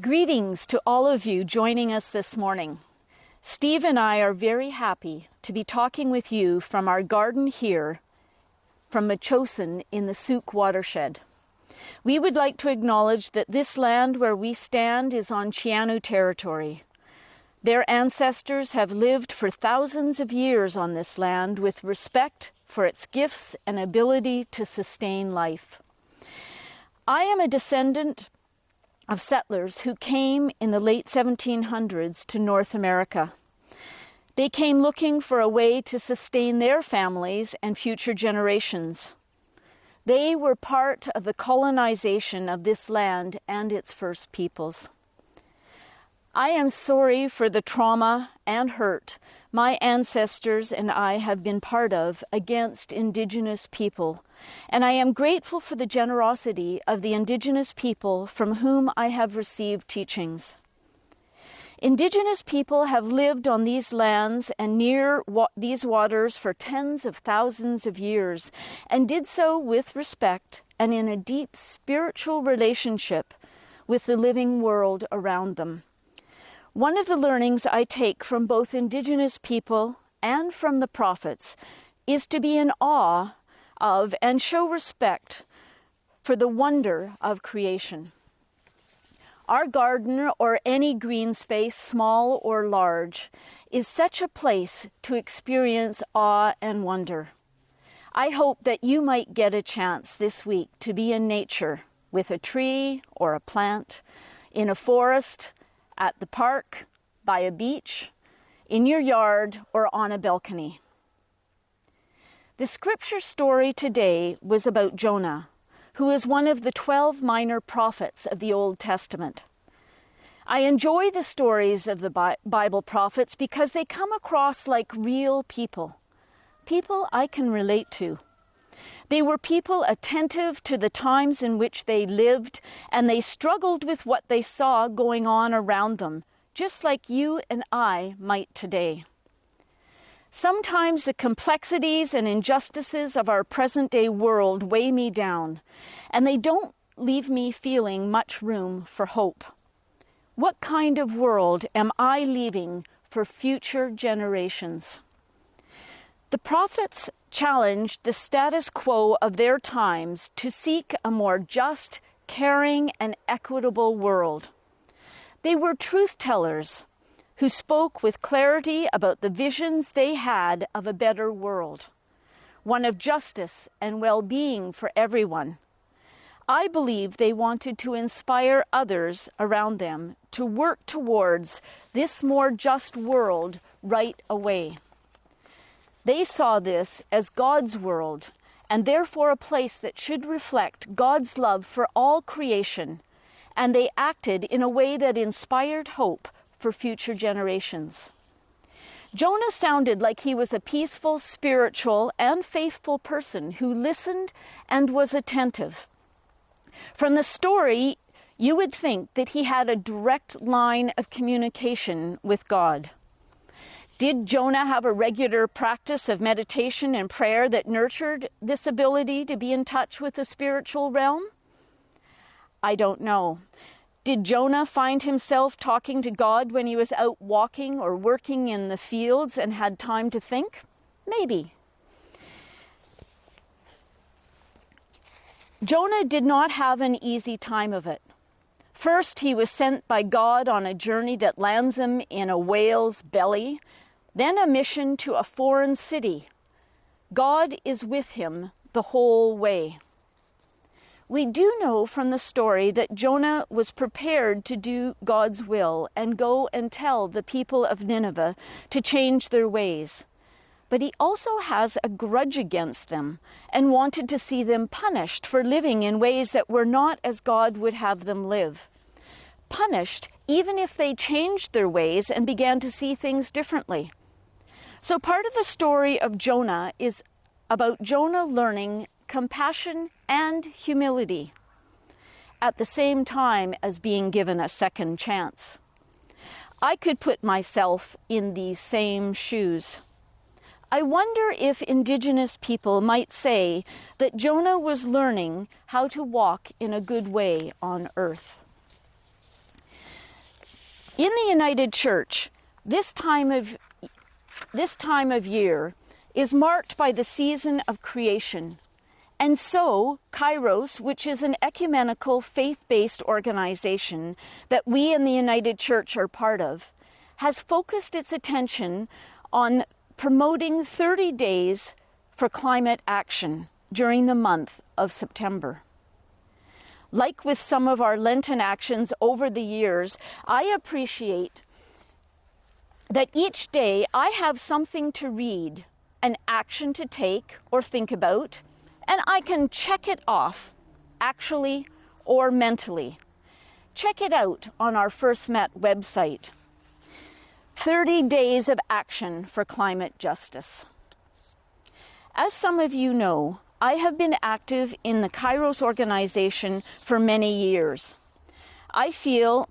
Greetings to all of you joining us this morning. Steve and I are very happy to be talking with you from our garden here from Metchosin in the Souk watershed. We would like to acknowledge that this land where we stand is on Chianu territory. Their ancestors have lived for thousands of years on this land with respect for its gifts and ability to sustain life. I am a descendant of settlers who came in the late 1700s to North America. They came looking for a way to sustain their families and future generations. They were part of the colonization of this land and its first peoples. I am sorry for the trauma and hurt my ancestors and I have been part of against Indigenous people, and I am grateful for the generosity of the Indigenous people from whom I have received teachings. Indigenous people have lived on these lands and near these waters for tens of thousands of years, and did so with respect and in a deep spiritual relationship with the living world around them. One of the learnings I take from both Indigenous people and from the prophets is to be in awe of and show respect for the wonder of creation. Our garden, or any green space, small or large, is such a place to experience awe and wonder. I hope that you might get a chance this week to be in nature with a tree or a plant, in a forest, at the park, by a beach, in your yard, or on a balcony. The scripture story today was about Jonah, who is one of the 12 minor prophets of the Old Testament. I enjoy the stories of the Bible prophets because they come across like real people I can relate to. They were people attentive to the times in which they lived, and they struggled with what they saw going on around them, just like you and I might today. Sometimes the complexities and injustices of our present-day world weigh me down, and they don't leave me feeling much room for hope. What kind of world am I leaving for future generations? The prophets challenged the status quo of their times to seek a more just, caring, and equitable world. They were truth-tellers who spoke with clarity about the visions they had of a better world, one of justice and well-being for everyone. I believe they wanted to inspire others around them to work towards this more just world right away. They saw this as God's world, and therefore a place that should reflect God's love for all creation, and they acted in a way that inspired hope for future generations. Jonah sounded like he was a peaceful, spiritual, and faithful person who listened and was attentive. From the story, you would think that he had a direct line of communication with God. Did Jonah have a regular practice of meditation and prayer that nurtured this ability to be in touch with the spiritual realm? I don't know. Did Jonah find himself talking to God when he was out walking or working in the fields and had time to think? Maybe. Jonah did not have an easy time of it. First, he was sent by God on a journey that lands him in a whale's belly, then a mission to a foreign city. God is with him the whole way. We do know from the story that Jonah was prepared to do God's will and go and tell the people of Nineveh to change their ways. But he also has a grudge against them and wanted to see them punished for living in ways that were not as God would have them live. Punished even if they changed their ways and began to see things differently. So part of the story of Jonah is about Jonah learning compassion and humility at the same time as being given a second chance. I could put myself in these same shoes. I wonder if Indigenous people might say that Jonah was learning how to walk in a good way on earth. In the United Church, this time of year is marked by the season of creation. And so, Kairos, which is an ecumenical, faith-based organization that we in the United Church are part of, has focused its attention on promoting 30 days for climate action during the month of September. Like with some of our Lenten actions over the years, I appreciate that each day I have something to read, an action to take or think about, and I can check it off, actually or mentally. Check it out on our First Met website. 30 Days of Action for Climate Justice. As some of you know, I have been active in the Kairos organization for many years. I feel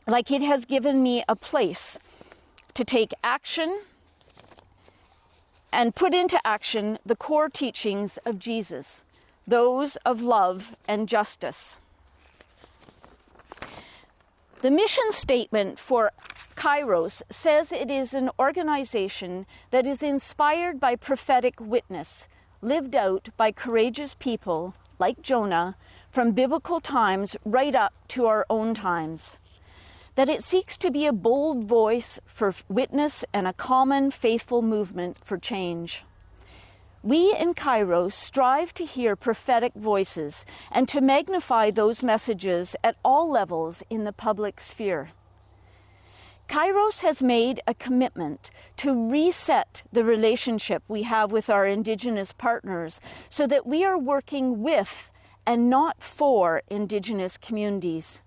like it has given me a place to take action and put into action the core teachings of Jesus, those of love and justice. The mission statement for Kairos says it is an organization that is inspired by prophetic witness, lived out by courageous people like Jonah from biblical times right up to our own times. That it seeks to be a bold voice for witness and a common faithful movement for change. We in Kairos strive to hear prophetic voices and to magnify those messages at all levels in the public sphere. Kairos has made a commitment to reset the relationship we have with our Indigenous partners so that we are working with and not for Indigenous communities.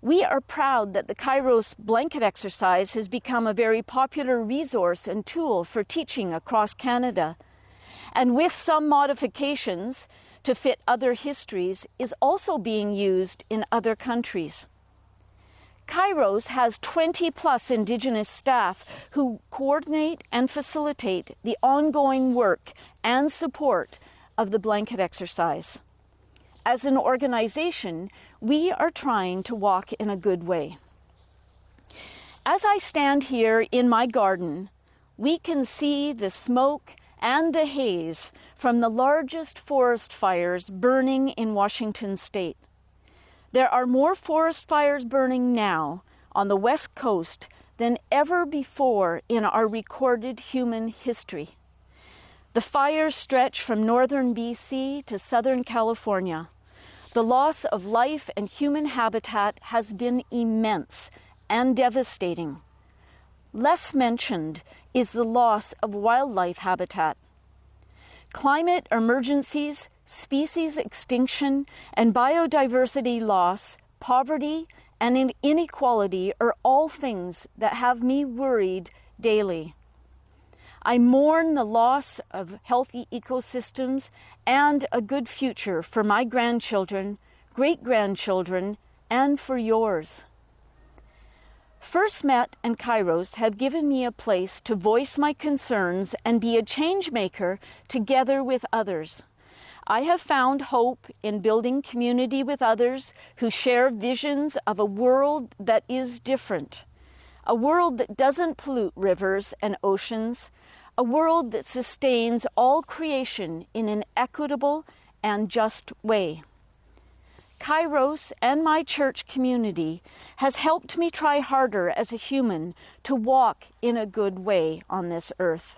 We are proud that the Kairos blanket exercise has become a very popular resource and tool for teaching across Canada, and with some modifications to fit other histories, is also being used in other countries. Kairos has 20+ Indigenous staff who coordinate and facilitate the ongoing work and support of the blanket exercise. As an organization, we are trying to walk in a good way. As I stand here in my garden, we can see the smoke and the haze from the largest forest fires burning in Washington state. There are more forest fires burning now on the West Coast than ever before in our recorded human history. The fires stretch from northern BC to southern California. The loss of life and human habitat has been immense and devastating. Less mentioned is the loss of wildlife habitat. Climate emergencies, species extinction, and biodiversity loss, poverty, and inequality are all things that have me worried daily. I mourn the loss of healthy ecosystems and a good future for my grandchildren, great-grandchildren, and for yours. First Met and Kairos have given me a place to voice my concerns and be a change maker together with others. I have found hope in building community with others who share visions of a world that is different, a world that doesn't pollute rivers and oceans, a world that sustains all creation in an equitable and just way. Kairos and my church community has helped me try harder as a human to walk in a good way on this earth.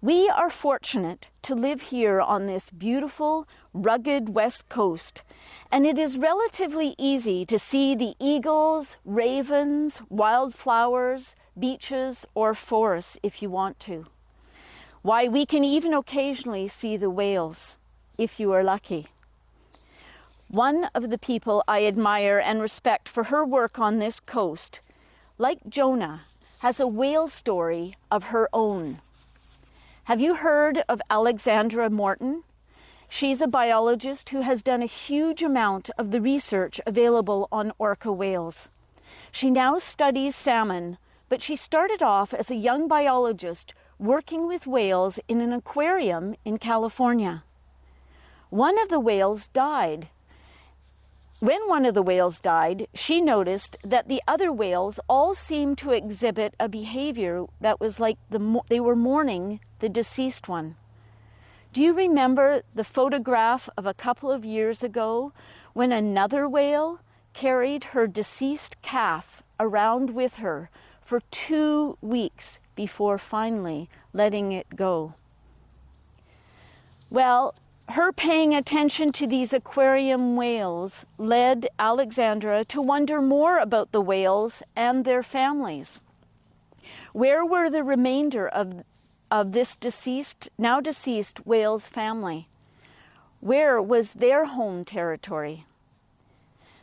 We are fortunate to live here on this beautiful, rugged West Coast, and it is relatively easy to see the eagles, ravens, wildflowers, beaches, or forests if you want to. Why, we can even occasionally see the whales, if you are lucky. One of the people I admire and respect for her work on this coast, like Jonah, has a whale story of her own. Have you heard of Alexandra Morton? She's a biologist who has done a huge amount of the research available on orca whales. She now studies salmon, but she started off as a young biologist working with whales in an aquarium in California. One of the whales died, When one of the whales died, she noticed that the other whales all seemed to exhibit a behavior that was like they were mourning the deceased one. Do you remember the photograph of a couple of years ago when another whale carried her deceased calf around with her for 2 weeks before finally letting it go? Well, her paying attention to these aquarium whales led Alexandra to wonder more about the whales and their families. Where were the remainder of this now deceased whale's family? Where was their home territory?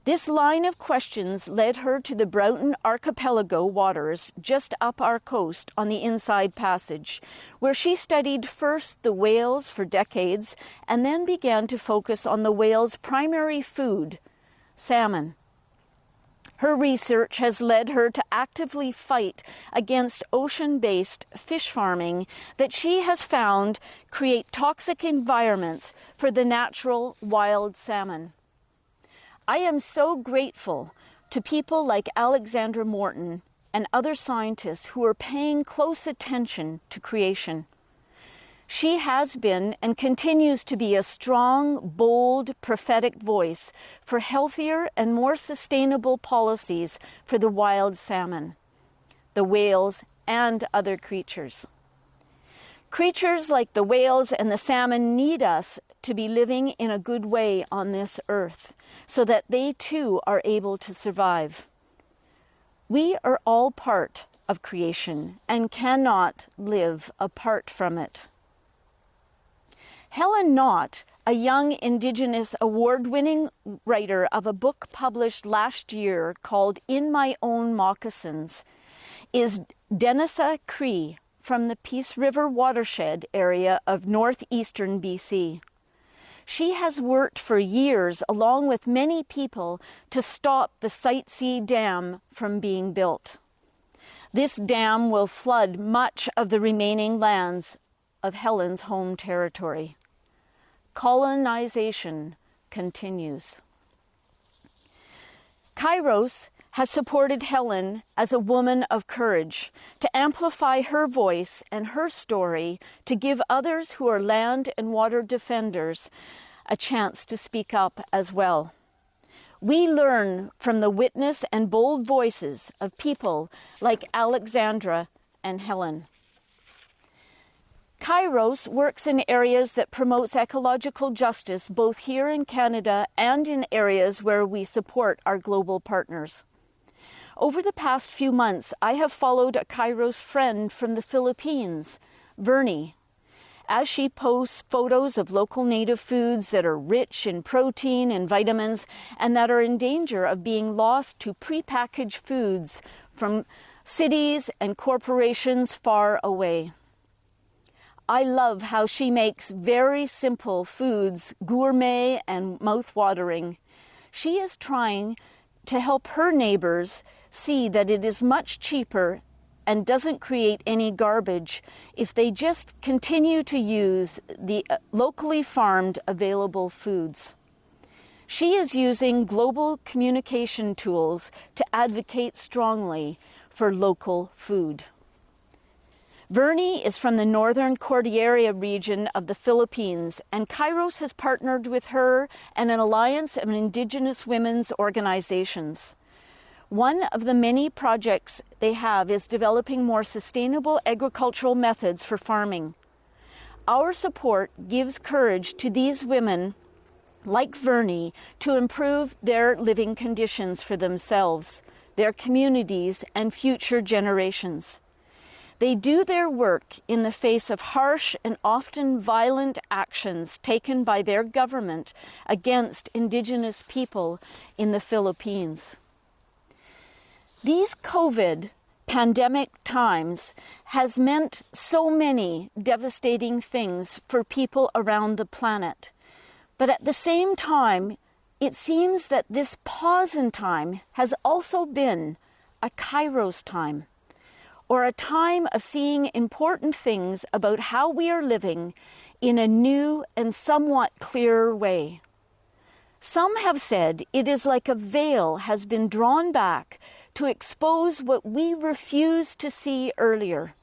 This line of questions led her to the Broughton Archipelago waters just up our coast on the Inside Passage, where she studied first the whales for decades and then began to focus on the whales' primary food, salmon. Her research has led her to actively fight against ocean-based fish farming that she has found create toxic environments for the natural wild salmon. I am so grateful to people like Alexandra Morton and other scientists who are paying close attention to creation. She has been and continues to be a strong, bold, prophetic voice for healthier and more sustainable policies for the wild salmon, the whales, and other creatures. Creatures like the whales and the salmon need us to be living in a good way on this earth, so that they too are able to survive. We are all part of creation and cannot live apart from it. Helen Knott, a young Indigenous award-winning writer of a book published last year called In My Own Moccasins, is Denisa Cree from the Peace River watershed area of northeastern BC. She has worked for years, along with many people, to stop the Site C Dam from being built. This dam will flood much of the remaining lands of Helen's home territory. Colonization continues. Kairos has supported Helen as a woman of courage to amplify her voice and her story to give others who are land and water defenders a chance to speak up as well. We learn from the witness and bold voices of people like Alexandra and Helen. Kairos works in areas that promotes ecological justice both here in Canada and in areas where we support our global partners. Over the past few months, I have followed a Kairos friend from the Philippines, Vernie, as she posts photos of local native foods that are rich in protein and vitamins and that are in danger of being lost to prepackaged foods from cities and corporations far away. I love how she makes very simple foods gourmet and mouth-watering. She is trying to help her neighbors see that it is much cheaper and doesn't create any garbage if they just continue to use the locally farmed available foods. She is using global communication tools to advocate strongly for local food. Vernie is from the Northern Cordillera region of the Philippines, and Kairos has partnered with her and an alliance of Indigenous women's organizations. One of the many projects they have is developing more sustainable agricultural methods for farming. Our support gives courage to these women, like Vernie, to improve their living conditions for themselves, their communities, and future generations. They do their work in the face of harsh and often violent actions taken by their government against Indigenous people in the Philippines. These COVID pandemic times has meant so many devastating things for people around the planet. But at the same time, it seems that this pause in time has also been a Kairos time, or a time of seeing important things about how we are living in a new and somewhat clearer way. Some have said it is like a veil has been drawn back to expose what we refused to see earlier.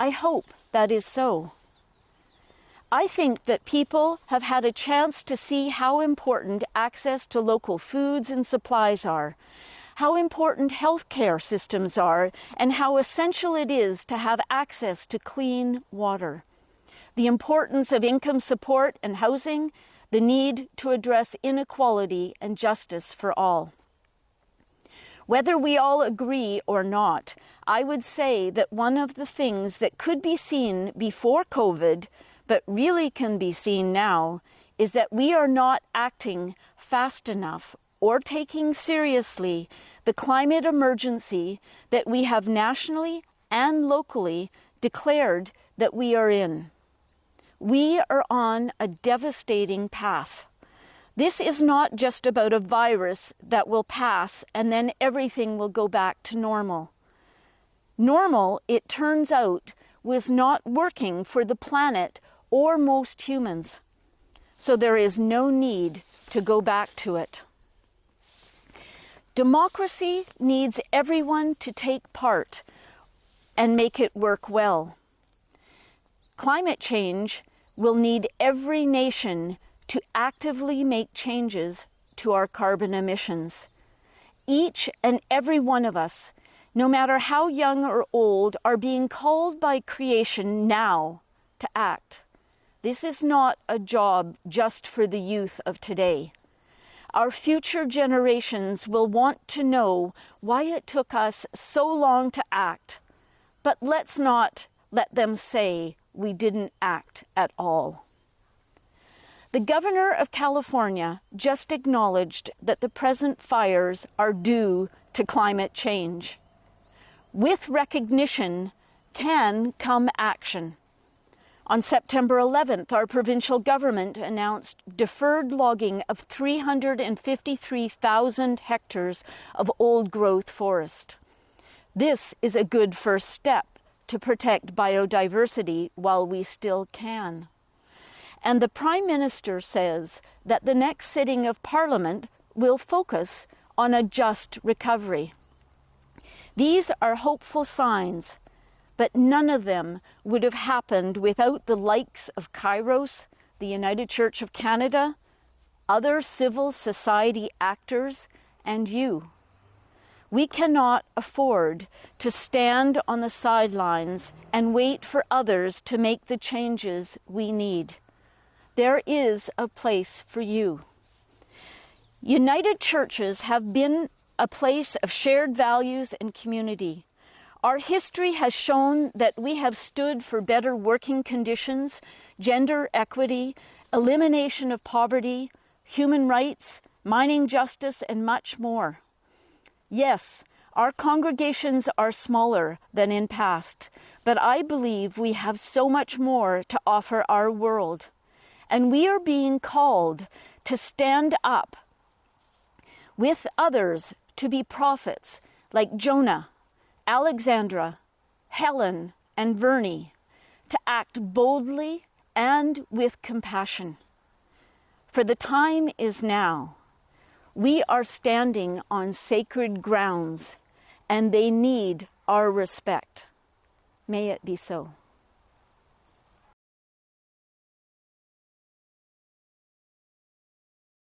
I hope that is so. I think that people have had a chance to see how important access to local foods and supplies are, how important healthcare systems are, and how essential it is to have access to clean water. The importance of income support and housing, the need to address inequality and justice for all. Whether we all agree or not, I would say that one of the things that could be seen before COVID, but really can be seen now, is that we are not acting fast enough or taking seriously the climate emergency that we have nationally and locally declared that we are in. We are on a devastating path. This is not just about a virus that will pass and then everything will go back to normal. Normal, it turns out, was not working for the planet or most humans. So there is no need to go back to it. Democracy needs everyone to take part and make it work well. Climate change will need every nation to actively make changes to our carbon emissions. Each and every one of us, no matter how young or old, are being called by creation now to act. This is not a job just for the youth of today. Our future generations will want to know why it took us so long to act, but let's not let them say we didn't act at all. The Governor of California just acknowledged that the present fires are due to climate change. With recognition can come action. On September 11th, our provincial government announced deferred logging of 353,000 hectares of old-growth forest. This is a good first step to protect biodiversity while we still can. And the Prime Minister says that the next sitting of Parliament will focus on a just recovery. These are hopeful signs, but none of them would have happened without the likes of Kairos, the United Church of Canada, other civil society actors, and you. We cannot afford to stand on the sidelines and wait for others to make the changes we need. There is a place for you. United churches have been a place of shared values and community. Our history has shown that we have stood for better working conditions, gender equity, elimination of poverty, human rights, mining justice, and much more. Yes, our congregations are smaller than in past, but I believe we have so much more to offer our world. And we are being called to stand up with others to be prophets like Jonah, Alexandra, Helen, and Vernie, to act boldly and with compassion. For the time is now. We are standing on sacred grounds, and they need our respect. May it be so.